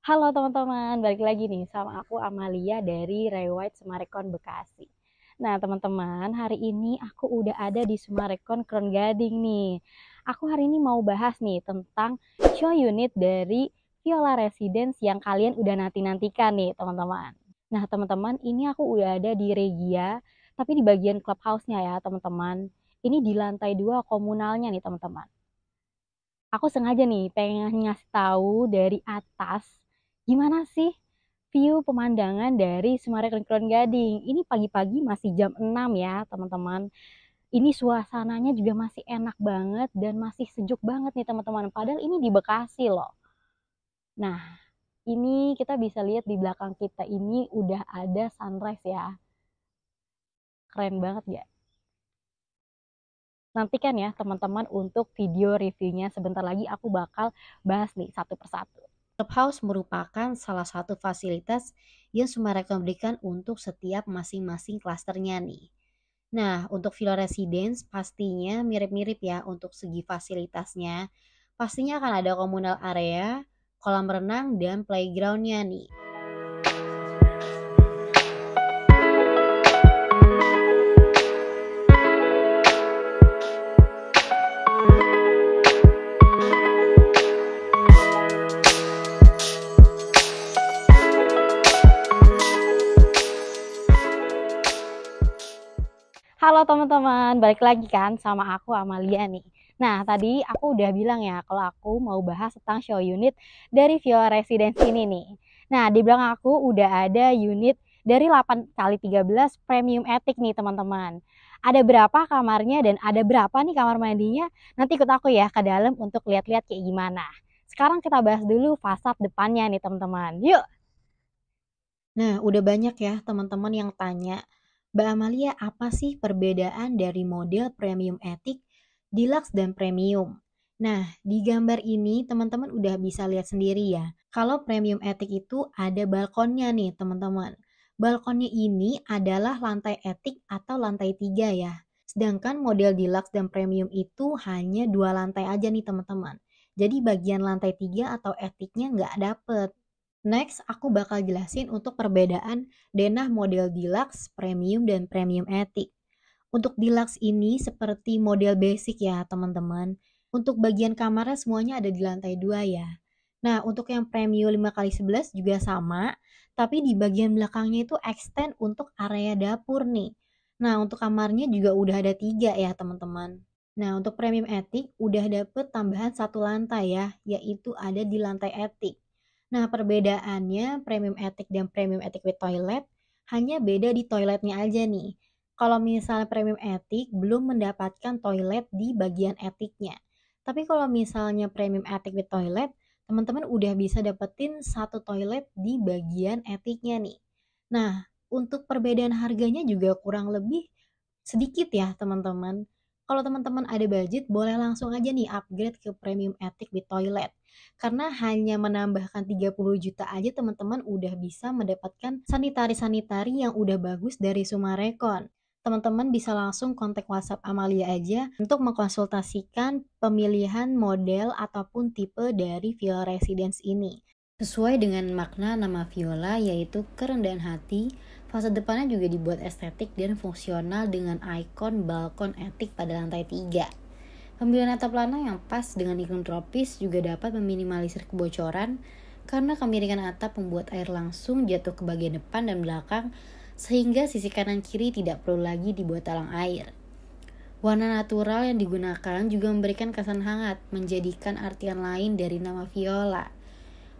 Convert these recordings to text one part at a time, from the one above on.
Halo teman-teman, balik lagi nih sama aku Amalia dari Rewide Summarecon Bekasi. Nah teman-teman, hari ini aku udah ada di Summarecon Kron Gading nih. Aku hari ini mau bahas nih tentang show unit dari Viola Residence yang kalian udah nanti-nantikan nih teman-teman. Nah teman-teman, ini aku udah ada di Regia, tapi di bagian clubhouse-nya ya teman-teman. Ini di lantai 2 komunalnya nih teman-teman. Aku sengaja nih pengen ngasih tahu dari atas gimana sih view pemandangan dari Summarecon Kron Gading. Ini pagi-pagi masih jam 6 ya teman-teman. Ini suasananya juga masih enak banget dan masih sejuk banget nih teman-teman. Padahal ini di Bekasi loh. Nah, ini kita bisa lihat di belakang kita ini udah ada sunrise ya. Keren banget ya. Nantikan ya teman-teman untuk video reviewnya. Sebentar lagi aku bakal bahas nih satu persatu. Clubhouse merupakan salah satu fasilitas yang Summarecon berikan untuk setiap masing-masing klasternya nih. Nah, untuk Villa Residence pastinya mirip-mirip ya untuk segi fasilitasnya. Pastinya akan ada komunal area, kolam renang, dan playgroundnya nih. Halo teman-teman, balik lagi kan sama aku Amalia nih. Nah, tadi aku udah bilang ya kalau aku mau bahas tentang show unit dari Villa Residence ini nih. Nah, di belakang aku udah ada unit dari 8x13 Premium Attic nih teman-teman. Ada berapa kamarnya dan ada berapa nih kamar mandinya? Nanti ikut aku ya ke dalam untuk lihat-lihat kayak gimana. Sekarang kita bahas dulu fasad depannya nih teman-teman. Yuk! Nah, udah banyak ya teman-teman yang tanya, Mbak Amalia, apa sih perbedaan dari model premium attic, deluxe, dan premium? Nah, di gambar ini teman-teman udah bisa lihat sendiri ya. Kalau premium attic itu ada balkonnya nih teman-teman. Balkonnya ini adalah lantai attic atau lantai 3 ya. Sedangkan model deluxe dan premium itu hanya 2 lantai aja nih teman-teman. Jadi bagian lantai 3 atau atticnya nggak dapet. Next, aku bakal jelasin untuk perbedaan denah model deluxe, premium, dan premium attic. Untuk deluxe ini seperti model basic ya teman-teman. Untuk bagian kamarnya semuanya ada di lantai 2 ya. Nah, untuk yang premium 5x11 juga sama, tapi di bagian belakangnya itu extend untuk area dapur nih. Nah, untuk kamarnya juga udah ada 3 ya teman-teman. Nah, untuk premium attic udah dapet tambahan satu lantai ya, yaitu ada di lantai attic. Nah, perbedaannya premium attic dan premium attic with toilet hanya beda di toiletnya aja nih. Kalau misalnya premium attic belum mendapatkan toilet di bagian atticnya. Tapi kalau misalnya premium attic with toilet, teman-teman udah bisa dapetin satu toilet di bagian atticnya nih. Nah, untuk perbedaan harganya juga kurang lebih sedikit ya teman-teman. Kalau teman-teman ada budget, boleh langsung aja nih upgrade ke premium attic with toilet. Karena hanya menambahkan 30 juta aja teman-teman udah bisa mendapatkan sanitari-sanitari yang udah bagus dari Summarecon. Teman-teman bisa langsung kontak WhatsApp Amalia aja untuk mengkonsultasikan pemilihan model ataupun tipe dari Villa Residence ini. Sesuai dengan makna nama Viola yaitu kerendahan hati, fasad depannya juga dibuat estetik dan fungsional dengan ikon balkon attic pada lantai 3. Pemilihan atap lanai yang pas dengan iklim tropis juga dapat meminimalisir kebocoran karena kemiringan atap membuat air langsung jatuh ke bagian depan dan belakang sehingga sisi kanan kiri tidak perlu lagi dibuat talang air. Warna natural yang digunakan juga memberikan kesan hangat, menjadikan artian lain dari nama Viola.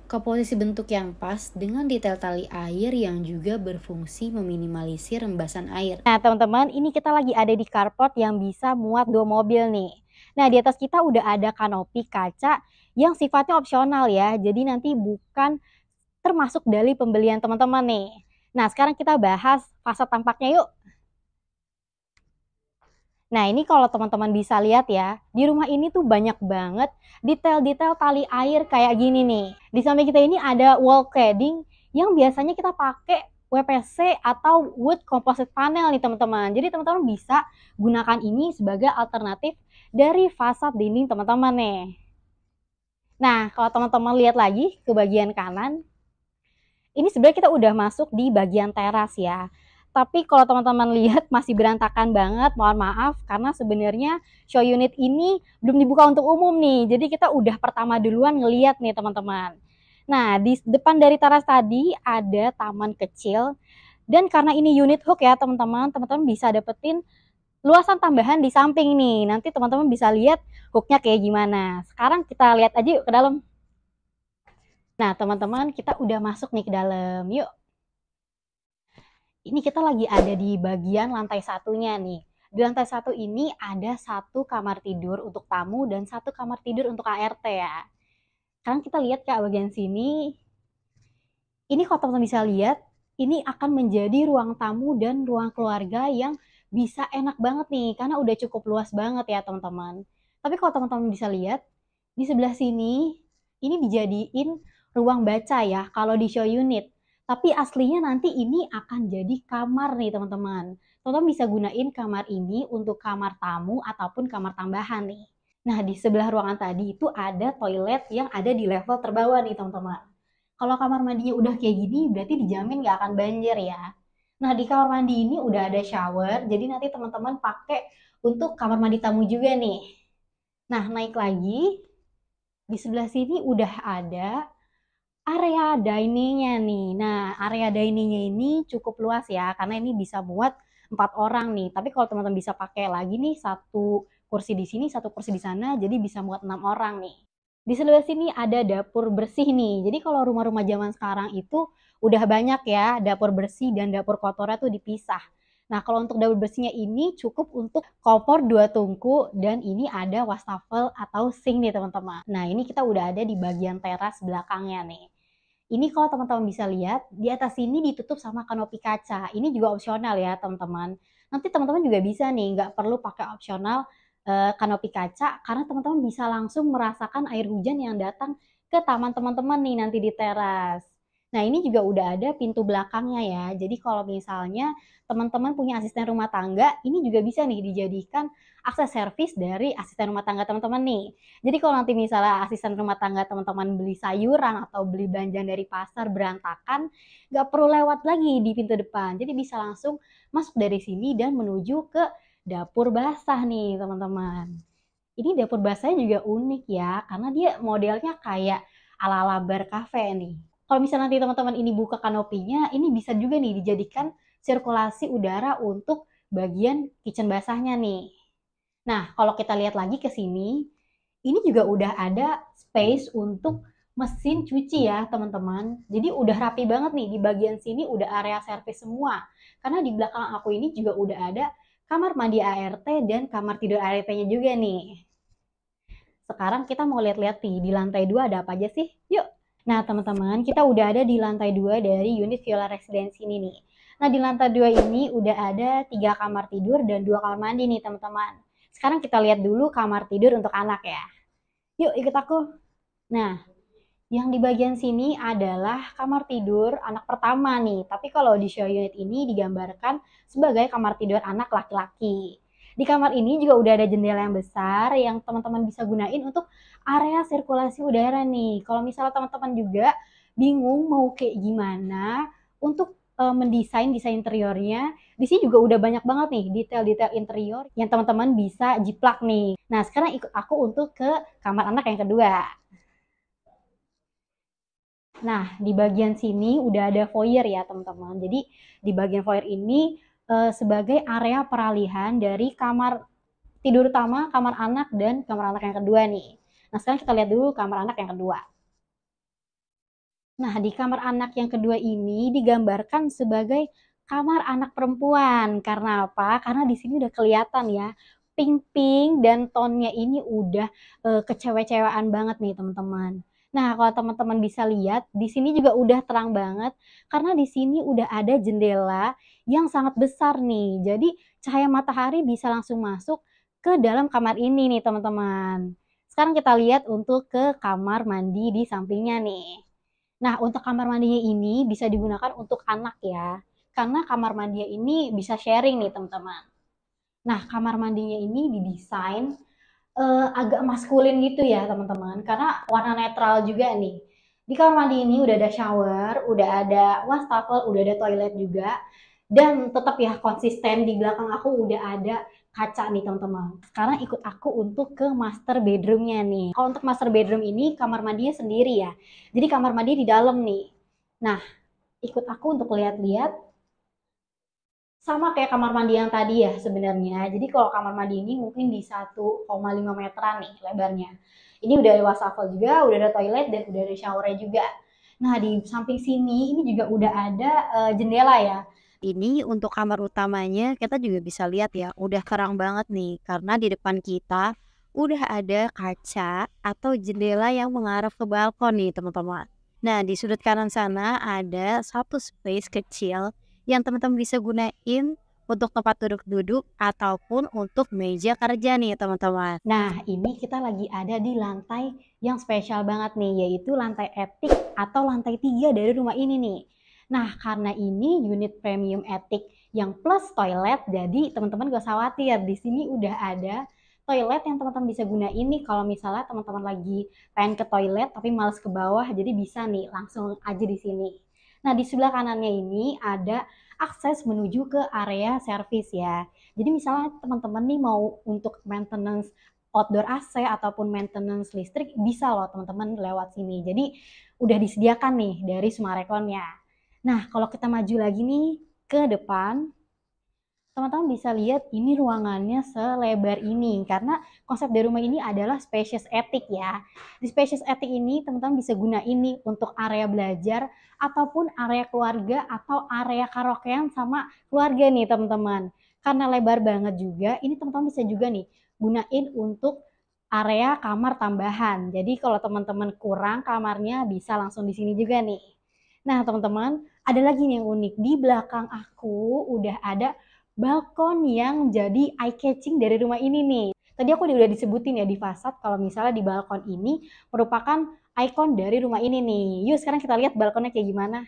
Komposisi bentuk yang pas dengan detail tali air yang juga berfungsi meminimalisir rembasan air. Nah teman-teman, ini kita lagi ada di carport yang bisa muat 2 mobil nih. Nah di atas kita udah ada kanopi kaca yang sifatnya opsional ya. Jadi nanti bukan termasuk dari pembelian teman-teman nih. Nah sekarang kita bahas fasad tampaknya yuk. Nah ini kalau teman-teman bisa lihat ya, di rumah ini tuh banyak banget detail-detail tali air kayak gini nih. Di samping kita ini ada wall cladding yang biasanya kita pakai WPC atau wood composite panel nih teman-teman. Jadi teman-teman bisa gunakan ini sebagai alternatif dari fasad dinding teman-teman nih. Nah kalau teman-teman lihat lagi ke bagian kanan, Ini sebenarnya kita udah masuk di bagian teras ya. Tapi kalau teman-teman lihat masih berantakan banget, mohon maaf karena sebenarnya show unit ini belum dibuka untuk umum nih. Jadi kita udah pertama duluan ngeliat nih teman-teman. Nah, di depan dari teras tadi ada taman kecil dan karena ini unit hook ya teman-teman, teman-teman bisa dapetin luasan tambahan di samping nih. Nanti teman-teman bisa lihat hooknya kayak gimana. Sekarang kita lihat aja yuk ke dalam. Nah, teman-teman, kita udah masuk nih ke dalam. Yuk. Ini kita lagi ada di bagian lantai satunya nih. Di lantai satu ini ada satu kamar tidur untuk tamu dan satu kamar tidur untuk ART ya. Sekarang kita lihat ke bagian sini. Ini kalau teman-teman bisa lihat, ini akan menjadi ruang tamu dan ruang keluarga yang bisa enak banget nih. Karena udah cukup luas banget ya teman-teman. Tapi kalau teman-teman bisa lihat, di sebelah sini, ini dijadiin ruang baca ya kalau di show unit. Tapi aslinya nanti ini akan jadi kamar nih teman-teman. Teman-teman bisa gunain kamar ini untuk kamar tamu ataupun kamar tambahan nih. Nah, di sebelah ruangan tadi itu ada toilet yang ada di level terbawah nih teman-teman. Kalau kamar mandinya udah kayak gini, berarti dijamin nggak akan banjir ya. Nah, di kamar mandi ini udah ada shower, jadi nanti teman-teman pakai untuk kamar mandi tamu juga nih. Nah, naik lagi, di sebelah sini udah ada area diningnya nih. Nah, area diningnya ini cukup luas ya, karena ini bisa muat 4 orang nih. Tapi kalau teman-teman bisa pakai lagi nih, satu kursi di sini, satu kursi di sana, jadi bisa muat 6 orang nih. Di sebelah sini ada dapur bersih nih. Jadi kalau rumah-rumah zaman sekarang itu udah banyak ya dapur bersih dan dapur kotornya tuh dipisah. Nah, kalau untuk dapur bersihnya ini cukup untuk kompor 2 tungku dan ini ada wastafel atau sink nih teman-teman. Nah, ini kita udah ada di bagian teras belakangnya nih. Ini kalau teman-teman bisa lihat, di atas ini ditutup sama kanopi kaca. Ini juga opsional ya teman-teman. Nanti teman-teman juga bisa nih, nggak perlu pakai opsional kanopi kaca, karena teman-teman bisa langsung merasakan air hujan yang datang ke taman teman-teman nih nanti di teras. Nah, ini juga udah ada pintu belakangnya ya. Jadi kalau misalnya teman-teman punya asisten rumah tangga, ini juga bisa nih dijadikan akses servis dari asisten rumah tangga teman-teman nih. Jadi kalau nanti misalnya asisten rumah tangga teman-teman beli sayuran atau beli belanjaan dari pasar berantakan, nggak perlu lewat lagi di pintu depan. Jadi bisa langsung masuk dari sini dan menuju ke dapur basah nih teman-teman. Ini dapur basahnya juga unik ya, karena dia modelnya kayak ala-ala bar cafe nih. Kalau misalnya nanti teman-teman ini buka kanopinya, ini bisa juga nih dijadikan sirkulasi udara untuk bagian kitchen basahnya nih. Nah, kalau kita lihat lagi ke sini, ini juga udah ada space untuk mesin cuci ya teman-teman. Jadi udah rapi banget nih, di bagian sini udah area servis semua. Karena di belakang aku ini juga udah ada kamar mandi ART dan kamar tidur ART-nya juga nih. Sekarang kita mau lihat-lihat nih, di lantai 2 ada apa aja sih? Yuk! Nah teman-teman, kita udah ada di lantai 2 dari unit Viola Residence ini nih. Nah di lantai 2 ini udah ada 3 kamar tidur dan 2 kamar mandi nih teman-teman. Sekarang kita lihat dulu kamar tidur untuk anak ya. Yuk ikut aku. Nah, yang di bagian sini adalah kamar tidur anak pertama nih. Tapi kalau di show unit ini digambarkan sebagai kamar tidur anak laki-laki. Di kamar ini juga udah ada jendela yang besar yang teman-teman bisa gunain untuk area sirkulasi udara nih. Kalau misalnya teman-teman juga bingung mau kayak gimana untuk mendesain desain interiornya, di sini juga udah banyak banget nih detail-detail interior yang teman-teman bisa jiplak nih. Nah, sekarang ikut aku untuk ke kamar anak yang kedua. Nah, di bagian sini udah ada foyer ya, teman-teman. Jadi, di bagian foyer ini sebagai area peralihan dari kamar tidur utama, kamar anak, dan kamar anak yang kedua nih. Nah, sekarang kita lihat dulu kamar anak yang kedua. Nah, di kamar anak yang kedua ini digambarkan sebagai kamar anak perempuan. Karena apa? Karena di sini udah kelihatan ya, pink-pink dan tonnya ini udah kecewe-cewean banget nih, teman-teman. Nah, kalau teman-teman bisa lihat, di sini juga udah terang banget karena di sini udah ada jendela yang sangat besar nih. Jadi, cahaya matahari bisa langsung masuk ke dalam kamar ini nih, teman-teman. Sekarang kita lihat untuk ke kamar mandi di sampingnya nih. Nah, untuk kamar mandinya ini bisa digunakan untuk anak ya. Karena kamar mandinya ini bisa sharing nih, teman-teman. Nah, kamar mandinya ini didesain agak maskulin gitu ya, teman-teman. Karena warna netral juga nih. Di kamar mandi ini udah ada shower, udah ada wastafel, udah ada toilet juga. Dan tetap ya konsisten di belakang aku udah ada kaca nih teman-teman. Sekarang ikut aku untuk ke master bedroomnya nih. Kalau untuk master bedroom ini kamar mandinya sendiri ya. Jadi kamar mandi di dalam nih. Nah, ikut aku untuk lihat-lihat sama kayak kamar mandi yang tadi ya sebenarnya. Jadi kalau kamar mandi ini mungkin di 1,5 meteran nih lebarnya. Ini udah ada wastafel juga, udah ada toilet dan udah ada showernya juga. Nah di samping sini ini juga udah ada jendela ya. Ini untuk kamar utamanya kita juga bisa lihat ya, udah terang banget nih karena di depan kita udah ada kaca atau jendela yang mengarah ke balkon nih teman-teman. Nah di sudut kanan sana ada satu space kecil yang teman-teman bisa gunain untuk tempat duduk-duduk ataupun untuk meja kerja nih teman-teman. Nah ini kita lagi ada di lantai yang spesial banget nih, yaitu lantai etik atau lantai 3 dari rumah ini nih. Nah karena ini unit premium etik yang plus toilet, jadi teman-teman gak usah khawatir, di sini udah ada toilet yang teman-teman bisa gunain nih kalau misalnya teman-teman lagi pengen ke toilet tapi males ke bawah, jadi bisa nih langsung aja di sini. Nah di sebelah kanannya ini ada akses menuju ke area servis ya. Jadi misalnya teman-teman nih mau untuk maintenance outdoor AC ataupun maintenance listrik, bisa loh teman-teman lewat sini. Jadi udah disediakan nih dari Sumarekonnya. Nah kalau kita maju lagi nih ke depan, teman-teman bisa lihat ini ruangannya selebar ini karena konsep dari rumah ini adalah spacious attic ya. Di spacious attic ini teman-teman bisa guna ini untuk area belajar ataupun area keluarga atau area karaokean sama keluarga nih teman-teman. Karena lebar banget juga, ini teman-teman bisa juga nih gunain untuk area kamar tambahan. Jadi kalau teman-teman kurang kamarnya bisa langsung di sini juga nih. Nah, teman-teman, ada lagi nih yang unik. Di belakang aku udah ada balkon yang jadi eye catching dari rumah ini nih. Tadi aku udah disebutin ya di fasad kalau misalnya di balkon ini merupakan ikon dari rumah ini nih. Yuk sekarang kita lihat balkonnya kayak gimana.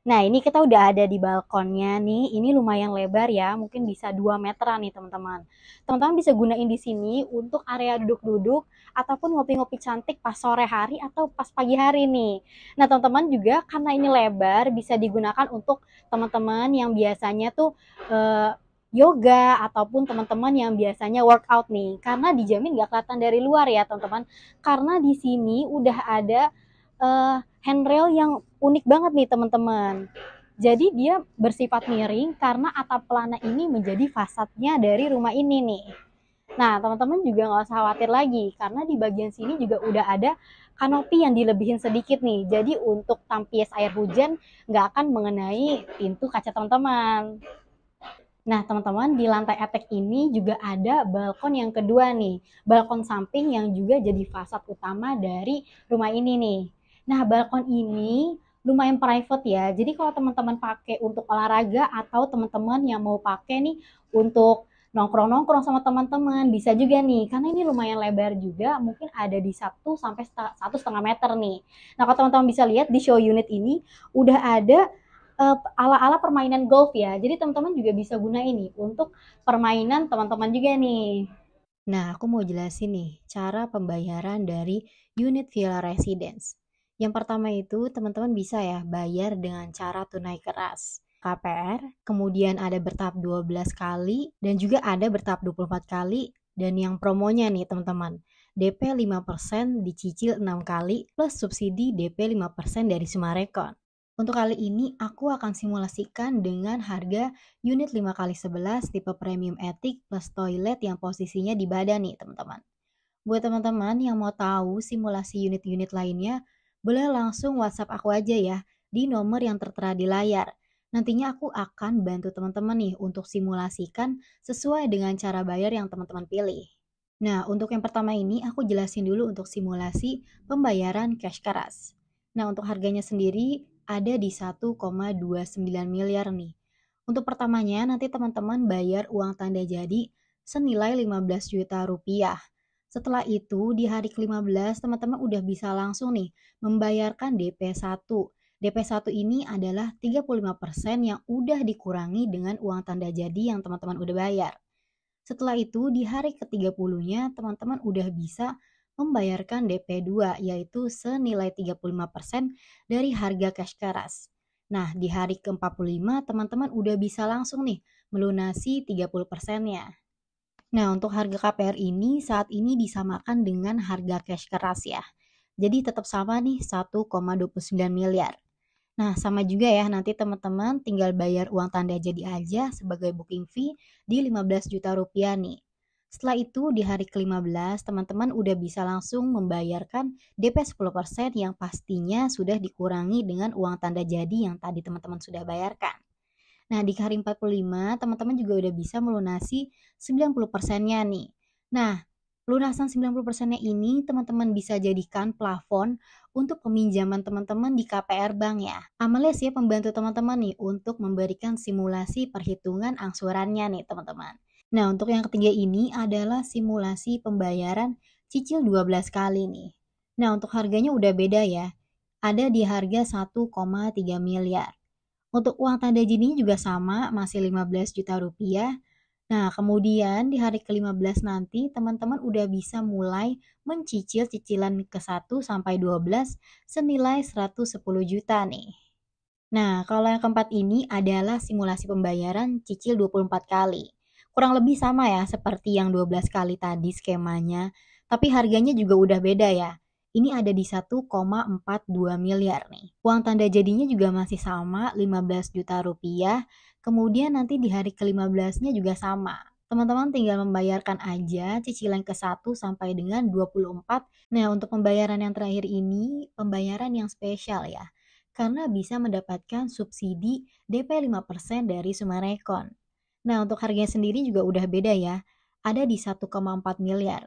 Nah, ini kita udah ada di balkonnya nih. Ini lumayan lebar ya, mungkin bisa 2 meteran nih, teman-teman. Teman-teman bisa gunain di sini untuk area duduk-duduk ataupun ngopi-ngopi cantik pas sore hari atau pas pagi hari nih. Nah, teman-teman juga karena ini lebar bisa digunakan untuk teman-teman yang biasanya tuh yoga ataupun teman-teman yang biasanya workout nih. Karena dijamin nggak kelihatan dari luar ya, teman-teman. Karena di sini udah ada handrail yang unik banget nih teman-teman. Jadi dia bersifat miring karena atap pelana ini menjadi fasadnya dari rumah ini nih. Nah teman-teman juga nggak usah khawatir lagi karena di bagian sini juga udah ada kanopi yang dilebihin sedikit nih. Jadi untuk tampias air hujan nggak akan mengenai pintu kaca teman-teman. Nah, teman-teman, di lantai etek ini juga ada balkon yang kedua nih. Balkon samping yang juga jadi fasad utama dari rumah ini nih. Nah, balkon ini lumayan private ya. Jadi kalau teman-teman pakai untuk olahraga atau teman-teman yang mau pakai nih untuk nongkrong-nongkrong sama teman-teman bisa juga nih. Karena ini lumayan lebar juga, mungkin ada di 1 sampai 1,5 meter nih. Nah, kalau teman-teman bisa lihat di show unit ini udah ada ala-ala permainan golf ya. Jadi teman-teman juga bisa guna ini untuk permainan teman-teman juga nih. Nah, aku mau jelasin nih cara pembayaran dari unit Villa Residence. Yang pertama itu teman-teman bisa ya bayar dengan cara tunai keras. KPR, kemudian ada bertahap 12 kali dan juga ada bertahap 24 kali dan yang promonya nih teman-teman. DP 5% dicicil 6 kali plus subsidi DP 5% dari Sumarekon. Untuk kali ini aku akan simulasikan dengan harga unit 5x11 tipe premium attic plus toilet yang posisinya di badan nih teman-teman. Buat teman-teman yang mau tahu simulasi unit-unit lainnya, boleh langsung WhatsApp aku aja ya di nomor yang tertera di layar. Nantinya aku akan bantu teman-teman nih untuk simulasikan sesuai dengan cara bayar yang teman-teman pilih. Nah, untuk yang pertama ini aku jelasin dulu untuk simulasi pembayaran cash keras. Nah, untuk harganya sendiri ada di 1,29 miliar nih. Untuk pertamanya nanti teman-teman bayar uang tanda jadi senilai 15 juta rupiah. Setelah itu di hari ke-15 teman-teman udah bisa langsung nih membayarkan DP 1. DP 1 ini adalah 35% yang udah dikurangi dengan uang tanda jadi yang teman-teman udah bayar. Setelah itu di hari ke-30-nya teman-teman udah bisa membayarkan DP2 yaitu senilai 35% dari harga cash keras. Nah, di hari ke-45 teman-teman udah bisa langsung nih melunasi 30%-nya. Nah, untuk harga KPR ini saat ini disamakan dengan harga cash keras ya. Jadi tetap sama nih 1,29 miliar. Nah, sama juga ya, nanti teman-teman tinggal bayar uang tanda jadi aja sebagai booking fee di 15 juta rupiah nih. Setelah itu di hari ke-15 teman-teman udah bisa langsung membayarkan DP 10% yang pastinya sudah dikurangi dengan uang tanda jadi yang tadi teman-teman sudah bayarkan. Nah, di hari 45 teman-teman juga udah bisa melunasi 90%-nya nih. Nah, lunasan 90%-nya ini teman-teman bisa jadikan plafon untuk peminjaman teman-teman di KPR Bank ya. Amalia siap membantu teman-teman nih untuk memberikan simulasi perhitungan angsurannya nih teman-teman. Nah, untuk yang ketiga ini adalah simulasi pembayaran cicil 12 kali nih. Nah, untuk harganya udah beda ya. Ada di harga 1,3 miliar. Untuk uang tanda jadinya juga sama, masih 15 juta rupiah. Nah, kemudian di hari ke-15 nanti teman-teman udah bisa mulai mencicil cicilan ke-1 sampai 12 senilai 110 juta nih. Nah, kalau yang keempat ini adalah simulasi pembayaran cicil 24 kali. Kurang lebih sama ya seperti yang 12 kali tadi skemanya, tapi harganya juga udah beda ya. Ini ada di 1,42 miliar nih. Uang tanda jadinya juga masih sama, 15 juta rupiah. Kemudian nanti di hari ke-15-nya juga sama. Teman-teman tinggal membayarkan aja cicilan ke-1 sampai dengan 24. Nah, untuk pembayaran yang terakhir ini, pembayaran yang spesial ya karena bisa mendapatkan subsidi DP 5% dari Sumarekon. Nah, untuk harganya sendiri juga udah beda ya, ada di 1,4 miliar.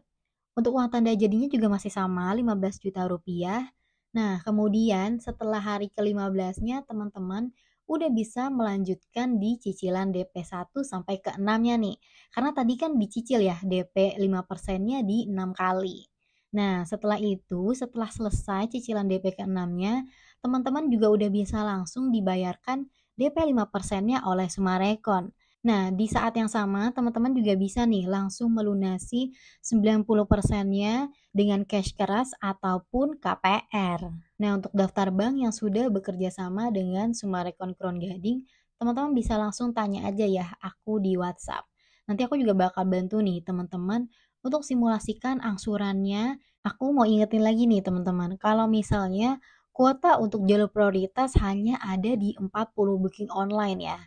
Untuk uang tanda jadinya juga masih sama, 15 juta rupiah. Nah, kemudian setelah hari ke-15-nya teman-teman udah bisa melanjutkan di cicilan DP 1 sampai ke 6-nya nih. Karena tadi kan dicicil ya DP 5%-nya di 6 kali. Nah, setelah itu, setelah selesai cicilan DP ke-6-nya, teman-teman juga udah bisa langsung dibayarkan DP 5%-nya oleh Sumarekon. Nah, di saat yang sama teman-teman juga bisa nih langsung melunasi 90%-nya dengan cash keras ataupun KPR. Nah, untuk daftar bank yang sudah bekerja sama dengan Sumarekon Crown Gading, teman-teman bisa langsung tanya aja ya aku di WhatsApp. Nanti aku juga bakal bantu nih teman-teman untuk simulasikan angsurannya. Aku mau ingetin lagi nih teman-teman, kalau misalnya kuota untuk jalur prioritas hanya ada di 40 booking online ya.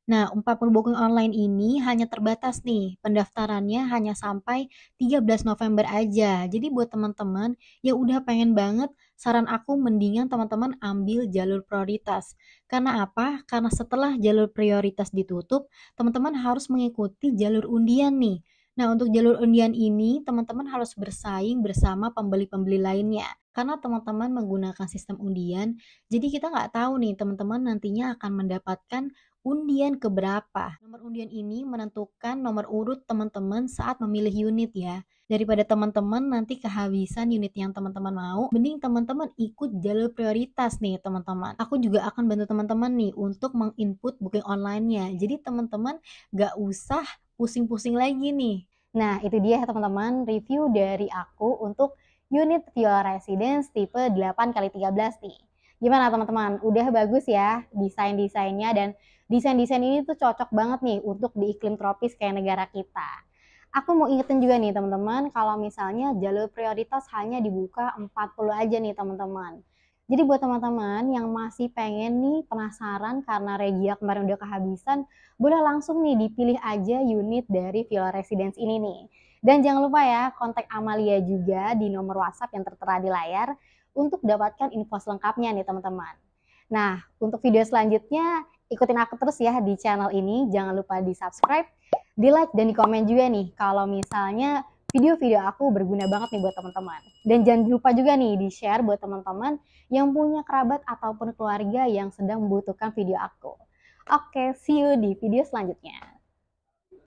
Nah, 40 booking online ini hanya terbatas nih, pendaftarannya hanya sampai 13 November aja. Jadi buat teman-teman yang udah pengen banget, saran aku mendingan teman-teman ambil jalur prioritas. Karena apa? Karena setelah jalur prioritas ditutup, teman-teman harus mengikuti jalur undian nih. Nah, untuk jalur undian ini, teman-teman harus bersaing bersama pembeli-pembeli lainnya. Karena teman-teman menggunakan sistem undian, jadi kita nggak tahu nih teman-teman nantinya akan mendapatkan undian keberapa. Nomor undian ini menentukan nomor urut teman-teman saat memilih unit ya. Daripada teman-teman nanti kehabisan unit yang teman-teman mau, mending teman-teman ikut jalur prioritas nih teman-teman. Aku juga akan bantu teman-teman nih untuk menginput booking online-nya. Jadi teman-teman gak usah pusing-pusing lagi nih. Nah, itu dia teman-teman review dari aku untuk unit Villa Residence tipe 8x13 nih. Gimana teman-teman? Udah bagus ya desain-desainnya, dan desain-desain ini tuh cocok banget nih untuk di iklim tropis kayak negara kita. Aku mau ingetin juga nih teman-teman, kalau misalnya jalur prioritas hanya dibuka 40 aja nih teman-teman. Jadi buat teman-teman yang masih pengen nih penasaran karena Regia kemarin udah kehabisan, boleh langsung nih dipilih aja unit dari Villa Residence ini nih. Dan jangan lupa ya, kontak Amalia juga di nomor WhatsApp yang tertera di layar untuk dapatkan info selengkapnya nih teman-teman. Nah, untuk video selanjutnya ikutin aku terus ya di channel ini. Jangan lupa di subscribe, di like, dan di komen juga nih kalau misalnya video-video aku berguna banget nih buat teman-teman. Dan jangan lupa juga nih di share buat teman-teman yang punya kerabat ataupun keluarga yang sedang membutuhkan video aku. Oke, see you di video selanjutnya.